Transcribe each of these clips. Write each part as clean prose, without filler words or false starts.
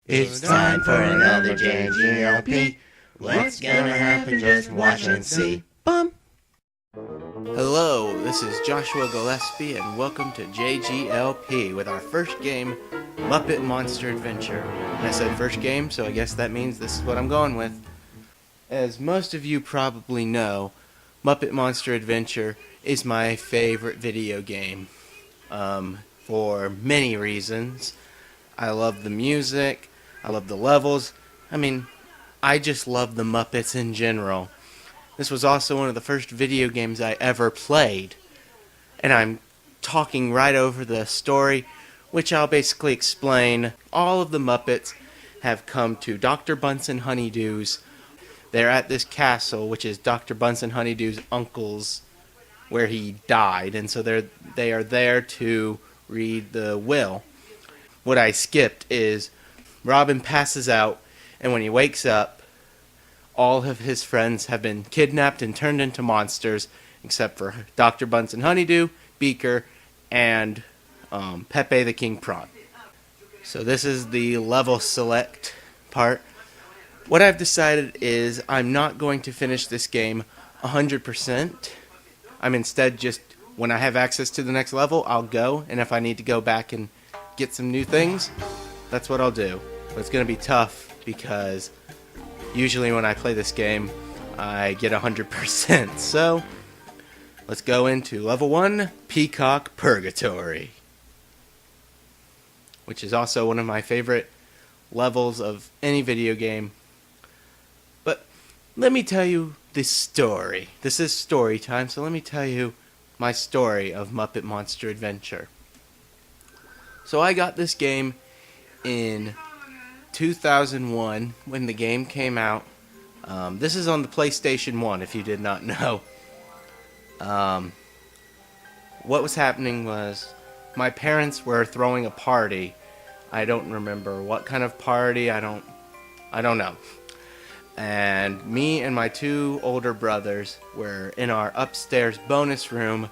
It's time for another JGLP. What's gonna happen? Just watch and see. Bum. Hello, this is Joshua Gillespie, and welcome to JGLP with our first game, Muppet Monster Adventure. And I said first game, so I guess that means this is what I'm going with. As most of you probably know, Muppet Monster Adventure is my favorite video game. For many reasons. I love the music, I love the levels, I just love the Muppets in general. This was also one of the first video games I ever played, and I'm talking right over the story, which I'll basically explain. All of the Muppets have come to Dr. Bunsen Honeydew's. They're at this castle, which is Dr. Bunsen Honeydew's uncle's, where he died, and so they are there to read the will. What I skipped is Robin passes out, and when he wakes up, all of his friends have been kidnapped and turned into monsters, except for Dr. Bunsen Honeydew, Beaker, and Pepe the King Prawn. So this is the level select part. What I've decided is I'm not going to finish this game 100%. I'm instead just, when I have access to the next level, I'll go, and if I need to go back and get some new things, that's what I'll do. But it's going to be tough because usually when I play this game, I get 100%. So, let's go into level 1, Peacock Purgatory, which is also one of my favorite levels of any video game. But let me tell you the story. This is story time, so let me tell you my story of Muppet Monster Adventure. So I got this game in 2001 when the game came out. This is on the PlayStation 1, if you did not know. What was happening was my parents were throwing a party. I don't remember what kind of party. I don't know. And me and my two older brothers were in our upstairs bonus room,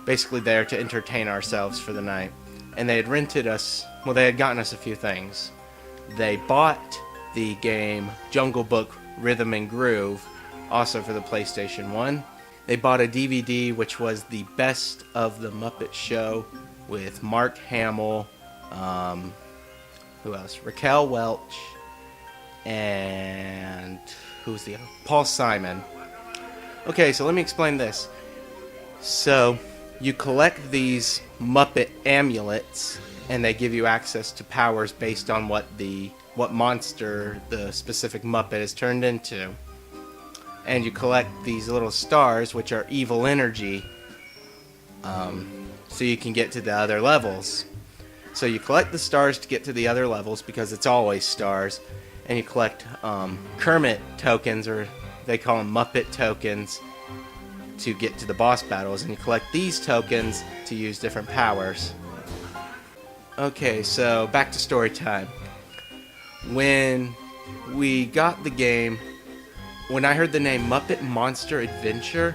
basically there to entertain ourselves for the night. And they had rented us, they had gotten us a few things. They bought the game Jungle Book Rhythm and Groove, also for the PlayStation 1. They bought a DVD which was the Best of the Muppet Show with Mark Hamill, who else? Raquel Welch, and who's the other? Paul Simon. Okay, so let me explain this. So, you collect these Muppet amulets, and they give you access to powers based on what monster the specific Muppet is turned into. And you collect these little stars, which are evil energy, so you can get to the other levels. So you collect the stars to get to the other levels, because it's always stars. And you collect Kermit tokens, or they call them Muppet tokens, to get to the boss battles. And you collect these tokens to use different powers. Okay, so back to story time. When we got the game, when I heard the name Muppet Monster Adventure,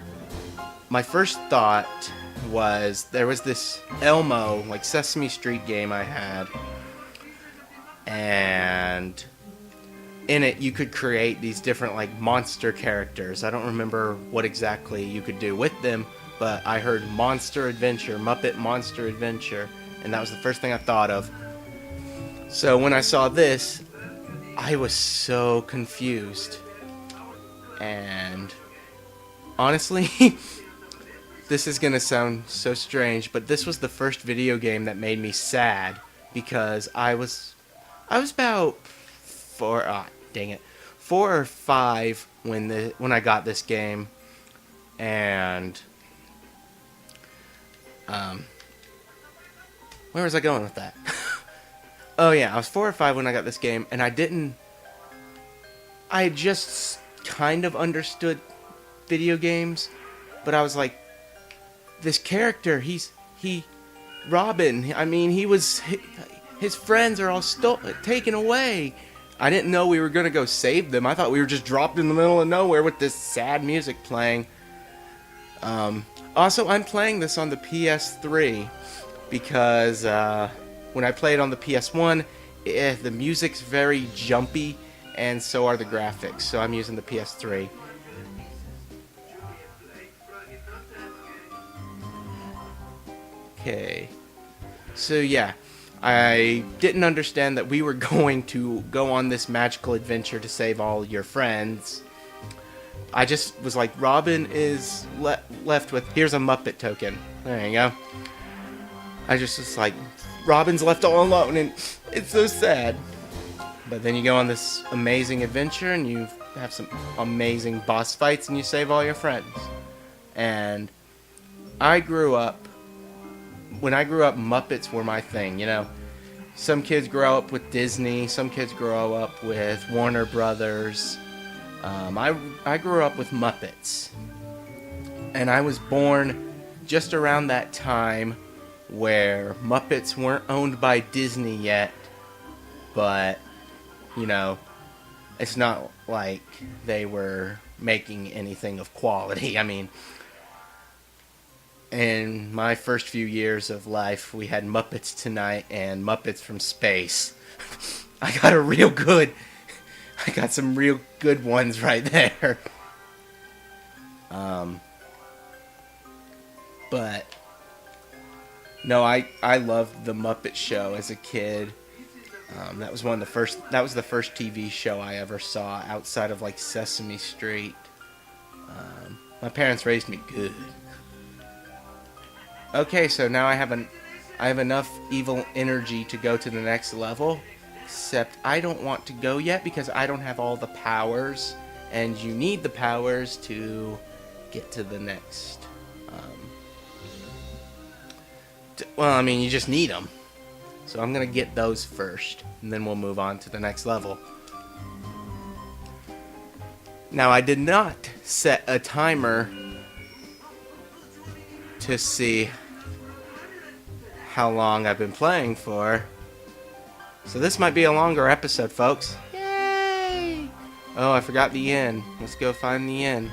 my first thought was there was this Elmo, like Sesame Street game I had, and in it you could create these different like monster characters. I don't remember what exactly you could do with them, but I heard Monster Adventure, Muppet Monster Adventure, and that was the first thing I thought of. So when I saw this, I was so confused. And honestly, this is gonna sound so strange, but this was the first video game that made me sad, because I was about 4 or 5 when I got this game, and where was I going with that? Oh yeah, I was 4 or 5 when I got this game, and I just kind of understood video games, but I was like, this character, Robin, his friends are all taken away. I didn't know we were going to go save them. I thought we were just dropped in the middle of nowhere with this sad music playing. Also, I'm playing this on the PS3 because when I played on the PS1, the music's very jumpy, and so are the graphics. So I'm using the PS3. Okay. So yeah, I didn't understand that we were going to go on this magical adventure to save all your friends. I just was like, Robin is left with, here's a Muppet token. There you go. I just was like, Robin's left all alone, and it's so sad. But then you go on this amazing adventure, and you have some amazing boss fights, and you save all your friends. And I grew up, when I grew up, Muppets were my thing, you know. Some kids grow up with Disney, some kids grow up with Warner Brothers. I grew up with Muppets. And I was born just around that time where Muppets weren't owned by Disney yet, but, you know, it's not like they were making anything of quality. I mean, in my first few years of life, we had Muppets Tonight and Muppets from Space. I got some real good ones right there. But no, I loved the Muppet Show as a kid. That was the first TV show I ever saw outside of like Sesame Street. My parents raised me good. Okay, so now I have enough evil energy to go to the next level. Except I don't want to go yet because I don't have all the powers, and you need the powers to get to the next. Well, I mean, you just need them. So I'm gonna get those first, and then we'll move on to the next level. Now, I did not set a timer to see how long I've been playing for. So this might be a longer episode, folks. Yay! Oh, I forgot the inn. Let's go find the inn.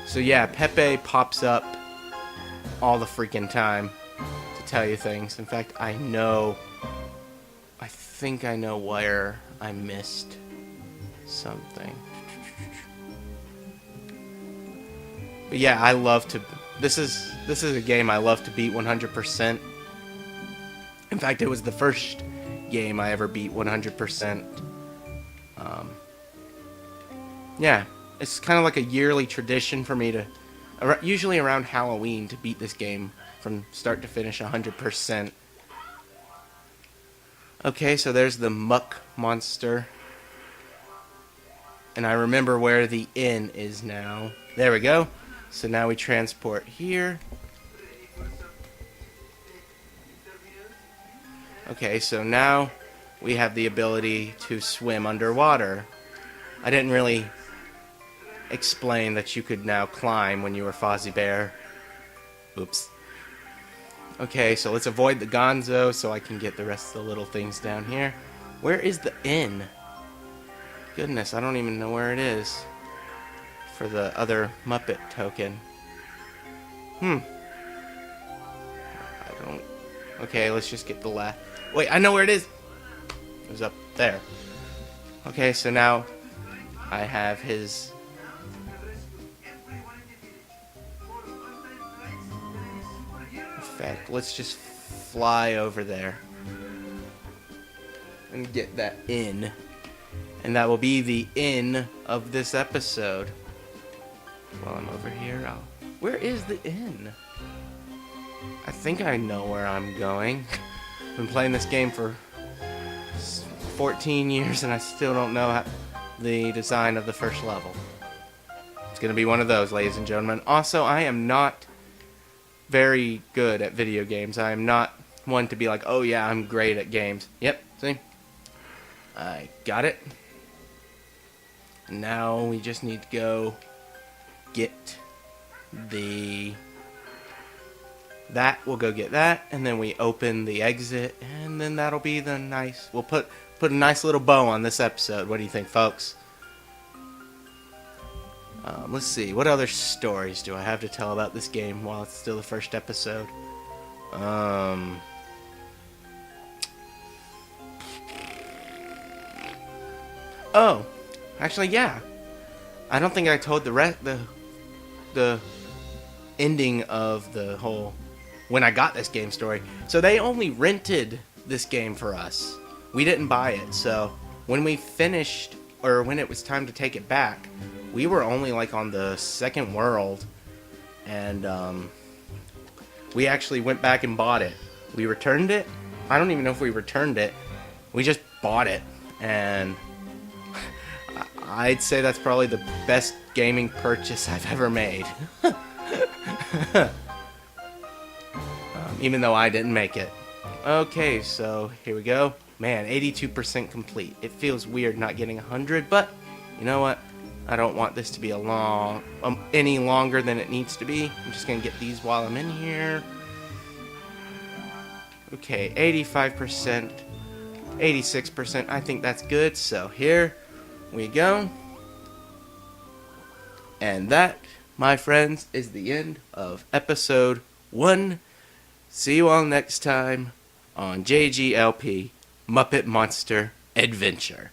So yeah, Pepe pops up all the freaking time to tell you things. In fact, I think I know where I missed something. But yeah, I love to... This is a game I love to beat 100%. In fact, it was the first game I ever beat 100%. Yeah, it's kind of like a yearly tradition for me to, usually around Halloween, to beat this game from start to finish 100%. Okay, so there's the Muck Monster. And I remember where the inn is now. There we go. So now we transport here. Okay, so now we have the ability to swim underwater. I didn't really explain that you could now climb when you were Fozzie Bear. Oops. Okay, so let's avoid the Gonzo so I can get the rest of the little things down here. Where is the inn? Goodness, I don't even know where it is for the other Muppet token. I don't... Okay, let's just get the last... Wait, I know where it is! It was up there. Okay, so now I have his... In fact, let's just fly over there and get that inn. And that will be the inn of this episode. While I'm over here, where is the inn? I think I know where I'm going. I've been playing this game for 14 years and I still don't know the design of the first level. It's going to be one of those, ladies and gentlemen. Also, I am not very good at video games. I am not one to be like, oh yeah, I'm great at games. Yep, see? I got it. Now we just need to go get that. We'll go get that, and then we open the exit, and then that'll be the nice... We'll put a nice little bow on this episode. What do you think, folks? Let's see. What other stories do I have to tell about this game while it's still the first episode? Oh, actually, yeah. I don't think I told the ending of the whole when I got this game story. So they only rented this game for us. We didn't buy it. So when we finished, or when it was time to take it back, we were only like on the second world, and we actually went back and bought it. We returned it. I don't even know if we returned it. We just bought it, and I'd say that's probably the best gaming purchase I've ever made. Even though I didn't make it. Okay, so here we go. Man, 82% complete. It feels weird not getting 100, but you know what? I don't want this to be any longer than it needs to be. I'm just gonna get these while I'm in here. Okay, 85%, 86%. I think that's good. So here we go. And that, my friends, is the end of episode 1. See you all next time on JGLP Muppet Monster Adventure.